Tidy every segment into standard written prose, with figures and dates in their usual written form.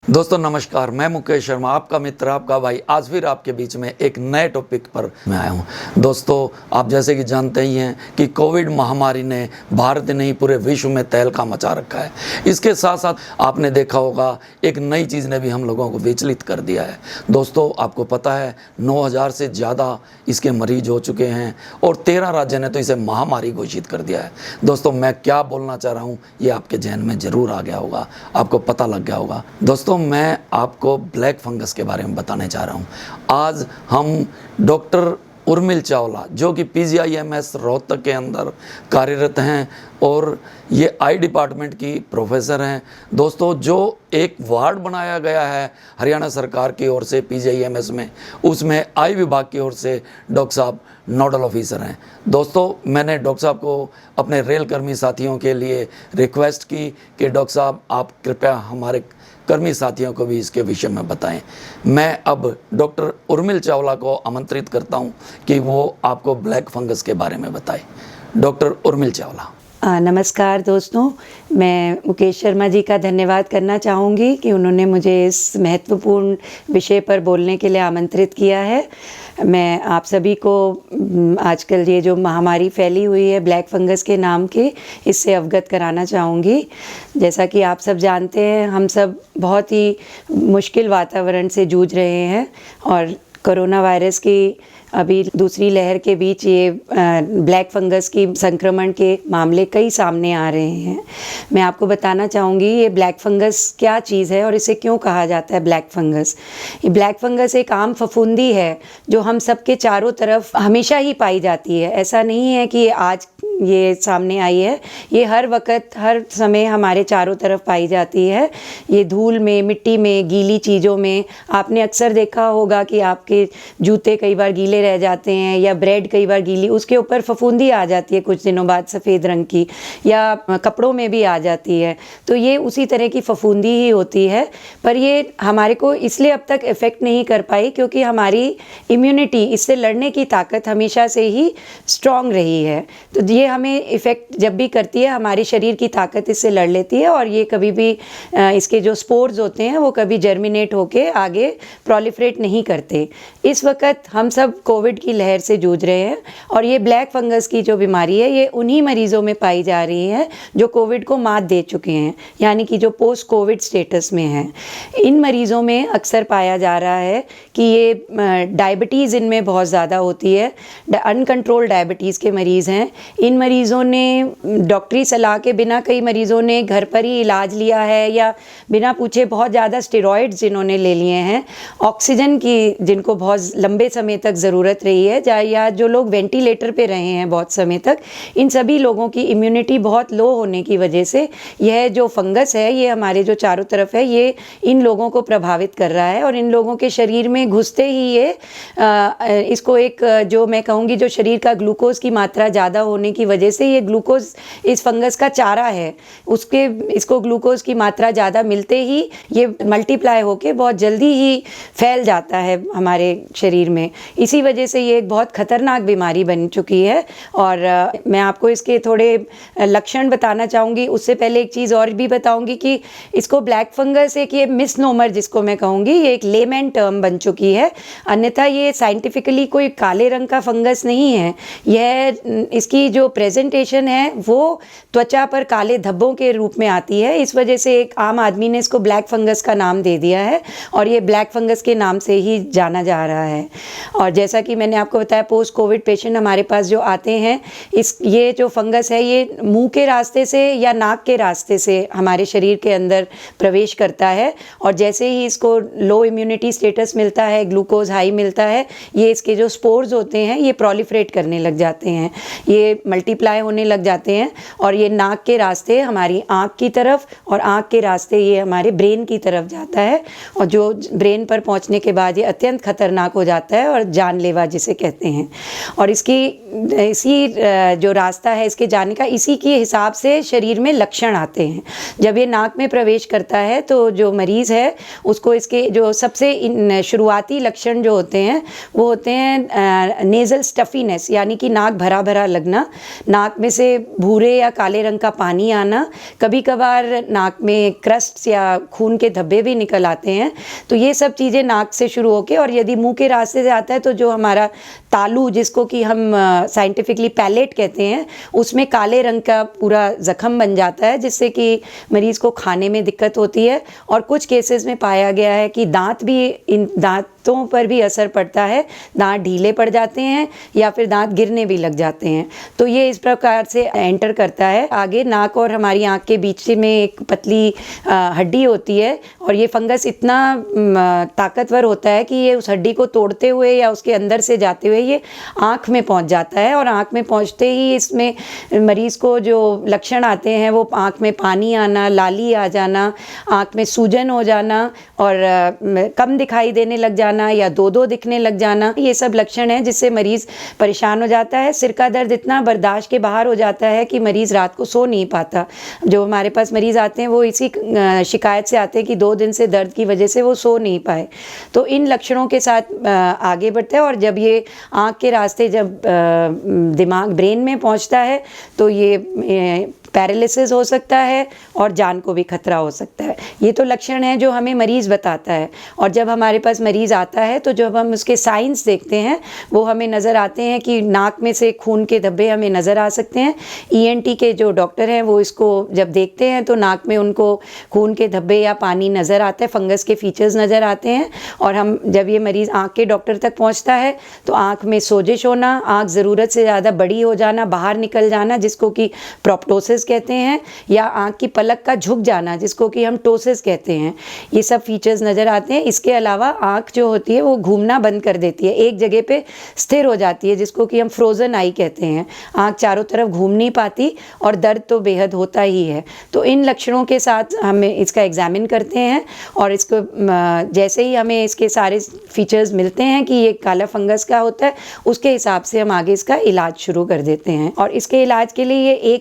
दोस्तों नमस्कार, मैं मुकेश शर्मा, आपका मित्र, आपका भाई, आज फिर आपके बीच में एक नए टॉपिक पर मैं आया हूं। दोस्तों, आप जैसे कि जानते ही हैं कि कोविड महामारी ने भारत नहीं पूरे विश्व में तहलका मचा रखा है। इसके साथ साथ आपने देखा होगा एक नई चीज़ ने भी हम लोगों को विचलित कर दिया है। दोस्तों, आपको पता है 9,000 से ज़्यादा इसके मरीज हो चुके हैं और 13 राज्य ने तो इसे महामारी घोषित कर दिया है। दोस्तों, मैं क्या बोलना चाह रहा हूँ ये आपके जहन में ज़रूर आ गया होगा, आपको पता लग गया होगा। दोस्तों, मैं आपको ब्लैक फंगस के बारे में बताने जा रहा हूं। आज हम डॉक्टर उर्मिल चावला, जो कि PGIMS रोहतक के अंदर कार्यरत हैं और ये आई डिपार्टमेंट की प्रोफेसर हैं। दोस्तों, जो एक वार्ड बनाया गया है हरियाणा सरकार की ओर से PGIMS में, उसमें आई विभाग की ओर से डॉक्टर साहब नोडल ऑफिसर हैं। दोस्तों, मैंने डॉक्टर साहब को अपने रेल कर्मी साथियों के लिए रिक्वेस्ट की कि डॉक्टर साहब आप कृपया हमारे कर्मी साथियों को भी इसके विषय में बताएं। मैं अब डॉक्टर उर्मिल चावला को आमंत्रित करता हूं कि वो आपको ब्लैक फंगस के बारे में बताएं। डॉक्टर उर्मिल चावला। नमस्कार दोस्तों, मैं मुकेश शर्मा जी का धन्यवाद करना चाहूँगी कि उन्होंने मुझे इस महत्वपूर्ण विषय पर बोलने के लिए आमंत्रित किया है। मैं आप सभी को आजकल ये जो महामारी फैली हुई है ब्लैक फंगस के नाम की, इससे अवगत कराना चाहूँगी। जैसा कि आप सब जानते हैं, हम सब बहुत ही मुश्किल वातावरण से जूझ रहे हैं और कोरोना वायरस की अभी दूसरी लहर के बीच ये ब्लैक फंगस की संक्रमण के मामले कई सामने आ रहे हैं। मैं आपको बताना चाहूँगी ये ब्लैक फंगस क्या चीज़ है और इसे क्यों कहा जाता है ब्लैक फंगस। ये ब्लैक फंगस एक आम फफूंदी है जो हम सबके चारों तरफ हमेशा ही पाई जाती है। ऐसा नहीं है कि आज ये सामने आई है, ये हर वक्त हर समय हमारे चारों तरफ पाई जाती है। ये धूल में, मिट्टी में, गीली चीज़ों में। आपने अक्सर देखा होगा कि आपके जूते कई बार गीले रह जाते हैं या ब्रेड कई बार गीली, उसके ऊपर फफूंदी आ जाती है कुछ दिनों बाद सफ़ेद रंग की, या कपड़ों में भी आ जाती है। तो ये उसी तरह की फफूंदी ही होती है, पर ये हमारे को इसलिए अब तक इफ़ेक्ट नहीं कर पाई क्योंकि हमारी इम्यूनिटी, इससे लड़ने की ताकत हमेशा से ही स्ट्रॉन्ग रही है। तो ये हमें इफ़ेक्ट जब भी करती है, हमारी शरीर की ताकत इससे लड़ लेती है और ये कभी भी इसके जो स्पोर्स होते हैं वो कभी जर्मिनेट होके आगे प्रोलिफरेट नहीं करते। इस वक्त हम सब कोविड की लहर से जूझ रहे हैं और ये ब्लैक फंगस की जो बीमारी है ये उन्हीं मरीज़ों में पाई जा रही है जो कोविड को मात दे चुके हैं, यानी कि जो पोस्ट कोविड स्टेटस में हैं। इन मरीज़ों में अक्सर पाया जा रहा है कि ये डायबिटीज़ इनमें बहुत ज़्यादा होती है। अनकंट्रोल डायबिटीज़ के मरीज़ हैं। इन मरीज़ों ने डॉक्टरी सलाह के बिना कई मरीज़ों ने घर पर ही इलाज लिया है या बिना पूछे बहुत ज़्यादा स्टेरॉइड्स जिन्होंने ले लिए हैं, ऑक्सीजन की जिनको बहुत लंबे समय तक ज़रूरत रही है, या जो लोग वेंटिलेटर पे रहे हैं बहुत समय तक, इन सभी लोगों की इम्यूनिटी बहुत लो होने की वजह से यह जो फंगस है ये हमारे जो चारों तरफ है ये इन लोगों को प्रभावित कर रहा है और इन लोगों के शरीर में घुसते ही ये इसको एक जो मैं कहूँगी जो शरीर का ग्लूकोज की मात्रा ज़्यादा होने की वजह से ये ग्लूकोज इस फंगस का चारा है, उसके इसको ग्लूकोज की मात्रा ज़्यादा मिलते ही ये मल्टीप्लाई होके बहुत जल्दी ही फैल जाता है हमारे शरीर में। इसी वजह से ये एक बहुत ख़तरनाक बीमारी बन चुकी है और मैं आपको इसके थोड़े लक्षण बताना चाहूँगी। उससे पहले एक चीज़ और भी बताऊँगी कि इसको ब्लैक फंगस एक ये मिसनोमर जिसको मैं कहूँगी, ये एक लेमैन टर्म बन चुकी है। अन्यथा ये साइंटिफिकली कोई काले रंग का फंगस नहीं है। यह इसकी जो प्रेजेंटेशन है वो त्वचा पर काले धब्बों के रूप में आती है। इस वजह से एक आम आदमी ने इसको ब्लैक फंगस का नाम दे दिया है और ये ब्लैक फंगस के नाम से ही जाना जा रहा है। और जैसा कि मैंने आपको बताया, पोस्ट कोविड पेशेंट हमारे पास जो आते हैं, ये जो फंगस है ये मुंह के रास्ते से या नाक के रास्ते से हमारे शरीर के अंदर प्रवेश करता है और जैसे ही इसको लो इम्यूनिटी स्टेटस मिलता है, ग्लूकोज हाई मिलता है, ये इसके जो स्पोर्स होते हैं ये प्रोलिफरेट करने लग जाते हैं, ये मल्टीप्लाई होने लग जाते हैं और ये नाक के रास्ते हमारी आँख की तरफ और आँख के रास्ते ये हमारे ब्रेन की तरफ जाता है और जो ब्रेन पर पहुँचने के बाद ये अत्यंत खतरनाक हो जाता है और जानलेवा जानलेवा जिसे कहते हैं। और इसी जो रास्ता है इसके जाने का, इसी के हिसाब से शरीर में लक्षण आते हैं। जब ये नाक में प्रवेश करता है तो जो मरीज़ है उसको इसके जो सबसे शुरुआती लक्षण जो होते हैं वो होते हैं नेज़ल स्टफीनेस, यानी कि नाक भरा भरा लगना, नाक में से भूरे या काले रंग का पानी आना, कभी कभार नाक में क्रस्ट या खून के धब्बे भी निकल आते हैं। तो ये सब चीज़ें नाक से शुरू होके, और यदि मुंह के रास्ते से आता है तो जो हमारा तालू, जिसको कि हम साइंटिफिकली पैलेट कहते हैं, उसमें काले रंग का पूरा जख्म बन जाता है, जिससे कि मरीज़ को खाने में दिक्कत होती है। और कुछ केसेस में पाया गया है कि इन दांतों पर भी असर पड़ता है, दांत ढीले पड़ जाते हैं या फिर दांत गिरने भी लग जाते हैं। तो ये इस प्रकार से एंटर करता है। आगे नाक और हमारी आँख के बीच में एक पतली हड्डी होती है, और ये फंगस इतना ताकतवर होता है कि ये उस हड्डी को तोड़ते हुए या उसके अंदर से जाते हुए ये आँख में पहुँच जाता है। और आँख में पहुँचते ही इसमें मरीज़ को जो लक्षण आते हैं वो आँख में पानी आना, लाली आ जाना, आँख में सूजन हो जाना और कम दिखाई देने लग जाना या दो दिखने लग जाना, ये सब लक्षण हैं जिससे मरीज़ परेशान हो जाता है। सिर का दर्द इतना बर्दाश्त के बाहर हो जाता है कि मरीज़ रात को सो नहीं पाता। जो हमारे पास मरीज़ आते हैं वो इसी शिकायत से आते हैं कि 2 दिन से दर्द की वजह से वो सो नहीं पाए। तो इन लक्षणों के साथ आगे बढ़ते हैं, और जब ये आँख के रास्ते जब दिमाग ब्रेन में पहुँचता है तो ये पैरालिसिस हो सकता है और जान को भी खतरा हो सकता है। ये तो लक्षण है जो हमें मरीज़ बताता है। और जब हमारे पास मरीज़ आता है तो जब हम उसके साइंस देखते हैं वो हमें नज़र आते हैं कि नाक में से खून के धब्बे हमें नज़र आ सकते हैं। ENT के जो डॉक्टर हैं वो इसको जब देखते हैं तो नाक में उनको खून के धब्बे या पानी नज़र आता है, फंगस के फीचर्स नज़र आते हैं। और हम जब ये मरीज़ आँख के डॉक्टर तक पहुँचता है तो आँख में सोजिश होना, आँख ज़रूरत से ज़्यादा बड़ी हो जाना, बाहर निकल जाना जिसको कि प्रोप्टोसिस कहते हैं, या आँख की पलक का झुक जाना जिसको कि हम टोसिस कहते हैं, ये सब फीचर्स नज़र आते हैं। इसके अलावा आँख जो होती है वो घूमना बंद कर देती है, एक जगह पे स्थिर हो जाती है जिसको कि हम फ्रोज़न आई कहते हैं। आँख चारों तरफ घूम नहीं पाती और दर्द तो बेहद होता ही है। तो इन लक्षणों के साथ हमें इसका एग्जामिन करते हैं, और इसको जैसे ही हमें इसके सारे फीचर्स मिलते हैं कि ये काला फंगस का होता है, उसके हिसाब से हम आगे इसका इलाज शुरू कर देते हैं। और इसके इलाज के लिए ये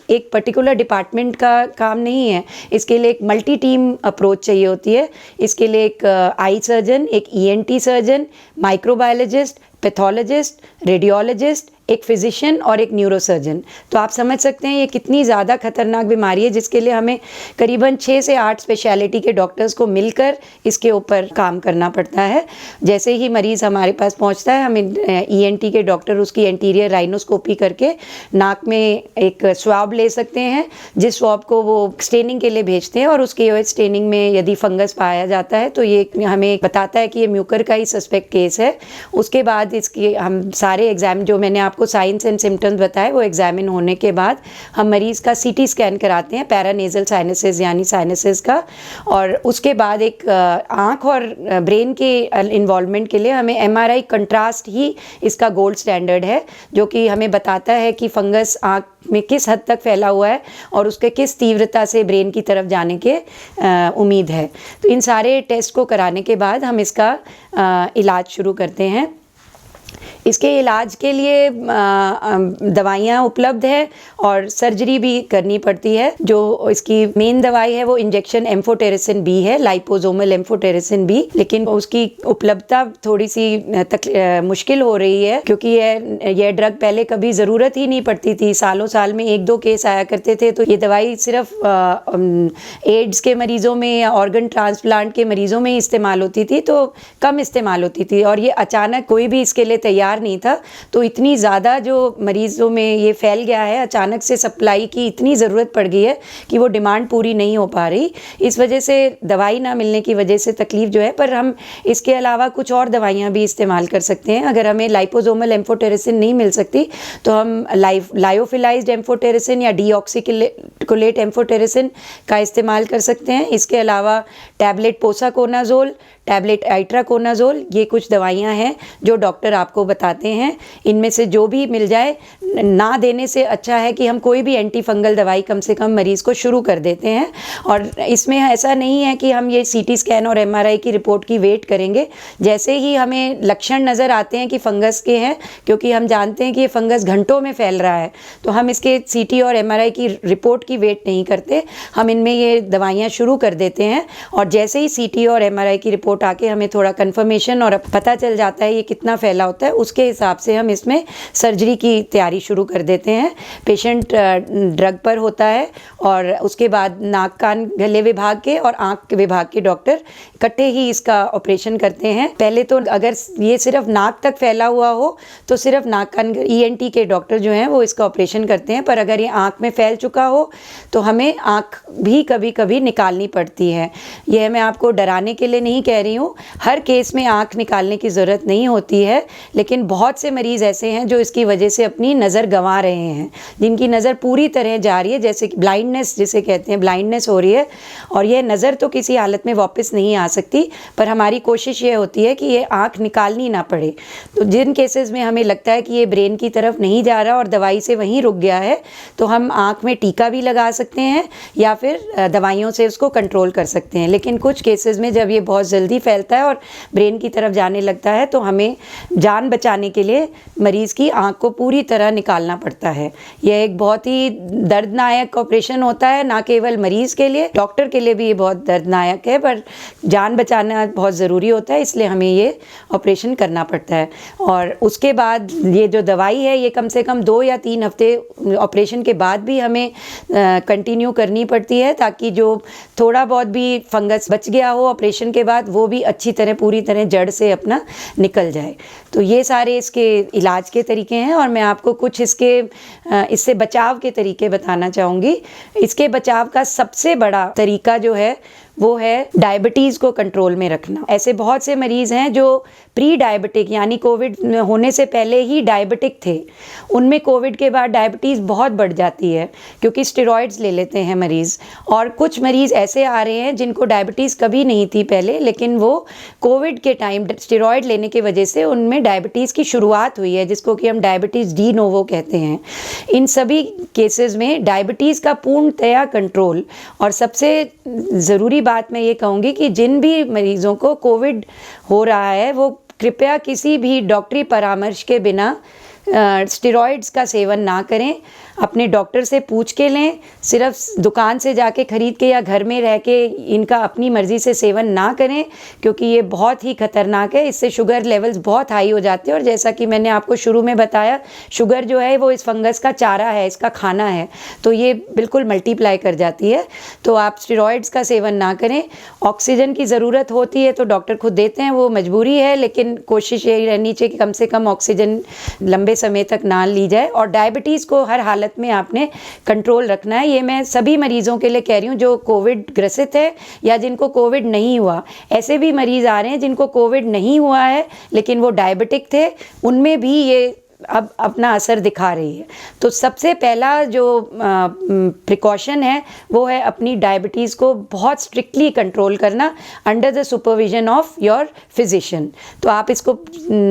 एक पर्टिकुलर डिपार्टमेंट का काम नहीं है, इसके लिए एक मल्टी टीम अप्रोच चाहिए होती है। इसके लिए एक आई सर्जन, एक ENT surgeon, microbiologist, pathologist, radiologist, एक फिजिशियन और एक न्यूरोसर्जन। तो आप समझ सकते हैं ये कितनी ज़्यादा खतरनाक बीमारी है जिसके लिए हमें करीबन 6 से 8 स्पेशलिटी के डॉक्टर्स को मिलकर इसके ऊपर काम करना पड़ता है। जैसे ही मरीज़ हमारे पास पहुंचता है, हमें ENT के डॉक्टर उसकी एंटीरियर राइनोस्कोपी करके नाक में एक स्वाब ले सकते हैं, जिस स्वाब को वो स्टेनिंग के लिए भेजते हैं। और उसके स्टेनिंग में यदि फंगस पाया जाता है तो ये हमें बताता है कि ये म्यूकर का ही सस्पेक्ट केस है। उसके बाद इसकी हम सारे एग्जाम जो मैंने आपको साइंस एंड सिम्टम्स बताए वो एग्जामिन होने के बाद हम मरीज़ का CT स्कैन कराते हैं, पैरानेजल साइनसेस यानी साइनसेस का। और उसके बाद एक आँख और ब्रेन के इन्वॉल्वमेंट के लिए हमें MRI कंट्रास्ट ही इसका गोल्ड स्टैंडर्ड है, जो कि हमें बताता है कि फंगस आँख में किस हद तक फैला हुआ है और उसके किस तीव्रता से ब्रेन की तरफ जाने के उम्मीद है। तो इन सारे टेस्ट को कराने के बाद हम इसका इलाज शुरू करते हैं। इसके इलाज के लिए दवाइयाँ उपलब्ध है और सर्जरी भी करनी पड़ती है। जो इसकी मेन दवाई है वो इंजेक्शन एम्फोटेरिसिन बी है, लाइपोसोमल एम्फोटेरिसिन बी, लेकिन उसकी उपलब्धता थोड़ी सी मुश्किल हो रही है क्योंकि यह ड्रग पहले कभी ज़रूरत ही नहीं पड़ती थी। सालों साल में 1-2 केस आया करते थे। तो ये दवाई सिर्फ एड्स के मरीज़ों में या ऑर्गन ट्रांसप्लांट के मरीज़ों में इस्तेमाल होती थी, तो कम इस्तेमाल होती थी। और ये अचानक कोई भी इसके लिए तैयार नहीं था, तो इतनी ज़्यादा जो मरीज़ों में ये फैल गया है, अचानक से सप्लाई की इतनी ज़रूरत पड़ गई है कि वो डिमांड पूरी नहीं हो पा रही। इस वजह से दवाई ना मिलने की वजह से तकलीफ़ जो है, पर हम इसके अलावा कुछ और दवाइयाँ भी इस्तेमाल कर सकते हैं। अगर हमें लाइपोसोमल एम्फोटेरिसिन नहीं मिल सकती तो हम लायोफिलाइज्ड एम्फोटेरिसिन या डीऑक्सीकुलेट एम्फोटेरिसिन का इस्तेमाल कर सकते हैं। इसके अलावा टैबलेट पोसाकोनाजोल, टैबलेट आइट्राकोनाजोल, ये कुछ दवाइयाँ हैं जो डॉक्टर आपको आपको बताते हैं। इनमें से जो भी मिल जाए, ना देने से अच्छा है कि हम कोई भी एंटी फंगल दवाई कम से कम मरीज़ को शुरू कर देते हैं। और इसमें ऐसा नहीं है कि हम ये सीटी स्कैन और एमआरआई की रिपोर्ट की वेट करेंगे। जैसे ही हमें लक्षण नज़र आते हैं कि फंगस के हैं, क्योंकि हम जानते हैं कि ये फंगस घंटों में फैल रहा है, तो हम इसके सीटी और एमआरआई की रिपोर्ट की वेट नहीं करते, हम इनमें ये दवाइयाँ शुरू कर देते हैं। और जैसे ही सीटी और एमआरआई की रिपोर्ट आके हमें थोड़ा कन्फर्मेशन और पता चल जाता है ये कितना फैला होता है, उसके हिसाब से हम इसमें सर्जरी की तैयारी शुरू कर देते हैं। पेशेंट ड्रग पर होता है और उसके बाद नाक कान गले विभाग के और आँख विभाग के डॉक्टर इकट्ठे ही इसका ऑपरेशन करते हैं। पहले तो अगर ये सिर्फ नाक तक फैला हुआ हो तो सिर्फ नाक कान ईएनटी के डॉक्टर जो हैं वो इसका ऑपरेशन करते हैं, पर अगर ये आँख में फैल चुका हो तो हमें आँख भी कभी कभी निकालनी पड़ती है। यह मैं आपको डराने के लिए नहीं कह रही हूँ, हर केस में आँख निकालने की ज़रूरत नहीं होती है, लेकिन बहुत से मरीज़ ऐसे हैं जो इसकी वजह से अपनी नज़र गंवा रहे हैं, जिनकी नज़र पूरी तरह जा रही है, जैसे कि ब्लाइंडनेस जिसे कहते हैं, ब्लाइंडनेस हो रही है। और यह नज़र तो किसी हालत में वापस नहीं आ सकती, पर हमारी कोशिश ये होती है कि ये आँख निकालनी ना पड़े। तो जिन केसेस में हमें लगता है कि ये ब्रेन की तरफ नहीं जा रहा और दवाई से वहीं रुक गया है, तो हम आँख में टीका भी लगा सकते हैं या फिर दवाइयों से उसको कंट्रोल कर सकते हैं। लेकिन कुछ केसेस में जब ये बहुत जल्दी फैलता है और ब्रेन की तरफ जाने लगता है, तो हमें जान बचाने के लिए मरीज़ की आँख को पूरी तरह निकालना पड़ता है। यह एक बहुत ही दर्दनाक ऑपरेशन होता है, ना केवल मरीज़ के लिए, डॉक्टर के लिए भी ये बहुत दर्दनाक है, पर जान बचाना बहुत ज़रूरी होता है, इसलिए हमें ये ऑपरेशन करना पड़ता है। और उसके बाद ये जो दवाई है ये कम से कम 2 या 3 हफ्ते ऑपरेशन के बाद भी हमें कंटिन्यू करनी पड़ती है, ताकि जो थोड़ा बहुत भी फंगस बच गया हो ऑपरेशन के बाद वो भी अच्छी तरह पूरी तरह जड़ से अपना निकल जाए। तो ये सारे इसके इलाज के तरीके हैं और मैं आपको कुछ इससे बचाव के तरीके बताना चाहूँगी। इसके बचाव का सबसे बड़ा तरीका जो है वो है डायबिटीज़ को कंट्रोल में रखना। ऐसे बहुत से मरीज़ हैं जो प्री डायबिटिक यानी कोविड होने से पहले ही डायबिटिक थे, उनमें कोविड के बाद डायबिटीज़ बहुत बढ़ जाती है क्योंकि स्टेरॉइड्स ले लेते हैं मरीज़। और कुछ मरीज़ ऐसे आ रहे हैं जिनको डायबिटीज़ कभी नहीं थी पहले, लेकिन वो कोविड के टाइम स्टेरॉइड लेने की वजह से उनमें डायबिटीज़ की शुरुआत हुई है, जिसको कि हम डायबिटीज़ डी नोवो कहते हैं। इन सभी केसेस में डायबिटीज़ का पूर्णतया कंट्रोल, और सबसे ज़रूरी बात मैं ये कहूँगी कि जिन भी मरीज़ों को कोविड हो रहा है वो कृपया किसी भी डॉक्टरी परामर्श के बिना स्टेरॉइड्स का सेवन ना करें। अपने डॉक्टर से पूछ के लें, सिर्फ दुकान से जाके ख़रीद के या घर में रह के इनका अपनी मर्ज़ी से सेवन ना करें, क्योंकि ये बहुत ही ख़तरनाक है। इससे शुगर लेवल्स बहुत हाई हो जाते हैं और जैसा कि मैंने आपको शुरू में बताया, शुगर जो है वो इस फंगस का चारा है, इसका खाना है, तो ये बिल्कुल मल्टीप्लाई कर जाती है। तो आप स्टेरॉइड्स का सेवन ना करें। ऑक्सीजन की ज़रूरत होती है तो डॉक्टर खुद देते हैं, वो मजबूरी है, लेकिन कोशिश यही रहनी चाहिए कि कम से कम ऑक्सीजन लंबे समय तक ना ली जाए। और डायबिटीज़ को हर हालत में आपने कंट्रोल रखना है। ये मैं सभी मरीज़ों के लिए कह रही हूँ जो कोविड ग्रसित है या जिनको कोविड नहीं हुआ। ऐसे भी मरीज़ आ रहे हैं जिनको कोविड नहीं हुआ है लेकिन वो डायबिटिक थे, उनमें भी ये अब अपना असर दिखा रही है। तो सबसे पहला जो प्रिकॉशन है वो है अपनी डायबिटीज़ को बहुत स्ट्रिक्टली कंट्रोल करना under the supervision of your physician. तो आप इसको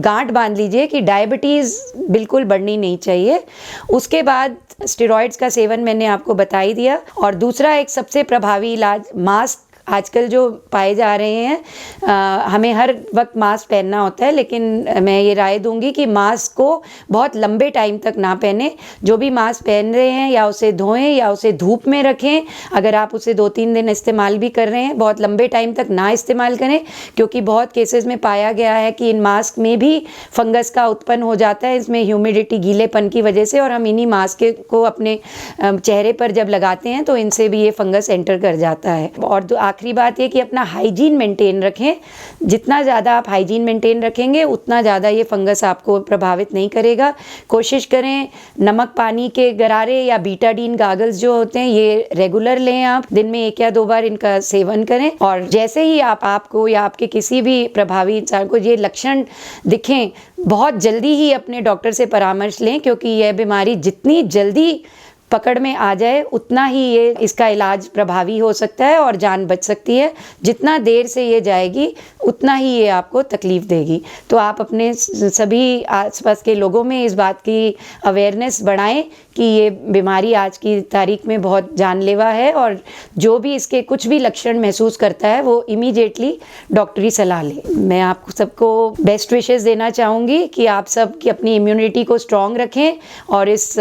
गांठ बांध लीजिए कि डायबिटीज़ बिल्कुल बढ़नी नहीं चाहिए। उसके बाद स्टेरॉइड्स का सेवन मैंने आपको बता ही दिया। और दूसरा एक सबसे प्रभावी इलाज मास्क आजकल जो पाए जा रहे हैं। हमें हर वक्त मास्क पहनना होता है, लेकिन मैं ये राय दूंगी कि मास्क को बहुत लंबे टाइम तक ना पहने। जो भी मास्क पहन रहे हैं या उसे धोएं या उसे धूप में रखें। अगर आप उसे 2-3 दिन इस्तेमाल भी कर रहे हैं, बहुत लंबे टाइम तक ना इस्तेमाल करें, क्योंकि बहुत केसेस में पाया गया है कि इन मास्क में भी फंगस का उत्पन्न हो जाता है, इसमें ह्यूमिडिटी गीलेपन की वजह से। और हम इन्हीं मास्क को अपने चेहरे पर जब लगाते हैं तो इनसे भी ये फंगस एंटर कर जाता है। और आखिरी बात ये कि अपना हाइजीन मेंटेन रखें। जितना ज़्यादा आप हाइजीन मेंटेन रखेंगे उतना ज़्यादा ये फंगस आपको प्रभावित नहीं करेगा। कोशिश करें नमक पानी के गरारे या बीटाडीन गागल्स जो होते हैं ये रेगुलर लें। आप दिन में 1 या 2 बार इनका सेवन करें। और जैसे ही आपको या आपके किसी भी प्रभावी इंसान को ये लक्षण दिखें, बहुत जल्दी ही अपने डॉक्टर से परामर्श लें, क्योंकि यह बीमारी जितनी जल्दी पकड़ में आ जाए उतना ही इसका इलाज प्रभावी हो सकता है और जान बच सकती है। जितना देर से ये जाएगी उतना ही ये आपको तकलीफ़ देगी। तो आप अपने सभी आसपास के लोगों में इस बात की अवेयरनेस बढ़ाएं कि ये बीमारी आज की तारीख में बहुत जानलेवा है, और जो भी इसके कुछ भी लक्षण महसूस करता है वो इमीडिएटली डॉक्टरी सलाह ले। मैं आप सबको बेस्ट विशेस देना चाहूँगी कि आप सब की अपनी इम्यूनिटी को स्ट्रॉन्ग रखें, और इस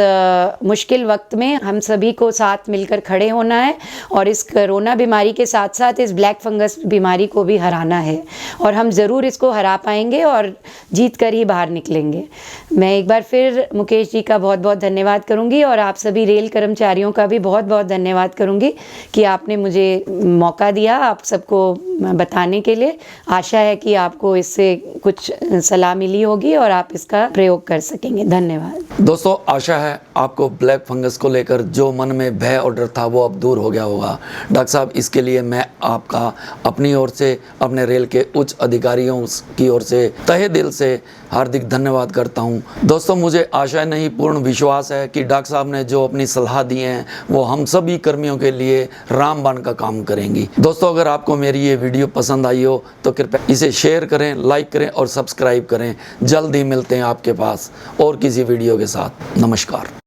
मुश्किल वक्त में हम सभी को साथ मिलकर खड़े होना है, और इस कोरोना बीमारी के साथ साथ इस ब्लैक फंगस बीमारी को भी हराना है, और हम ज़रूर इसको हरा पाएंगे और जीत कर ही बाहर निकलेंगे। मैं एक बार फिर मुकेश जी का बहुत बहुत धन्यवाद करूंगी, और आप सभी रेल कर्मचारियों का भी बहुत बहुत धन्यवाद करूंगी कि आपने मुझे मौका दिया आप सबको बताने के लिए। आशा है कि आपको इससे कुछ सलाह मिली होगी और आप इसका प्रयोग कर सकेंगे। धन्यवाद। दोस्तों, आशा है आपको ब्लैक फंगस को लेकर जो मन में भय और डर था वो अब दूर हो गया होगा। डॉक्टर साहब, इसके लिए मैं आपका अपनी ओर से, अपने रेल के उच्च अधिकारियों की ओर से तहे दिल से हार्दिक धन्यवाद करता हूं। दोस्तों, मुझे आशा नहीं पूर्ण विश्वास है कि डॉक्टर साहब ने जो अपनी सलाह दी है वो हम सभी कर्मियों के लिए रामबाण का काम करेंगी। दोस्तों, अगर आपको मेरी ये वीडियो पसंद आई हो तो कृपया इसे शेयर करें, लाइक करें और सब्सक्राइब करें। जल्द ही मिलते हैं आपके पास और किसी वीडियो के साथ। नमस्कार।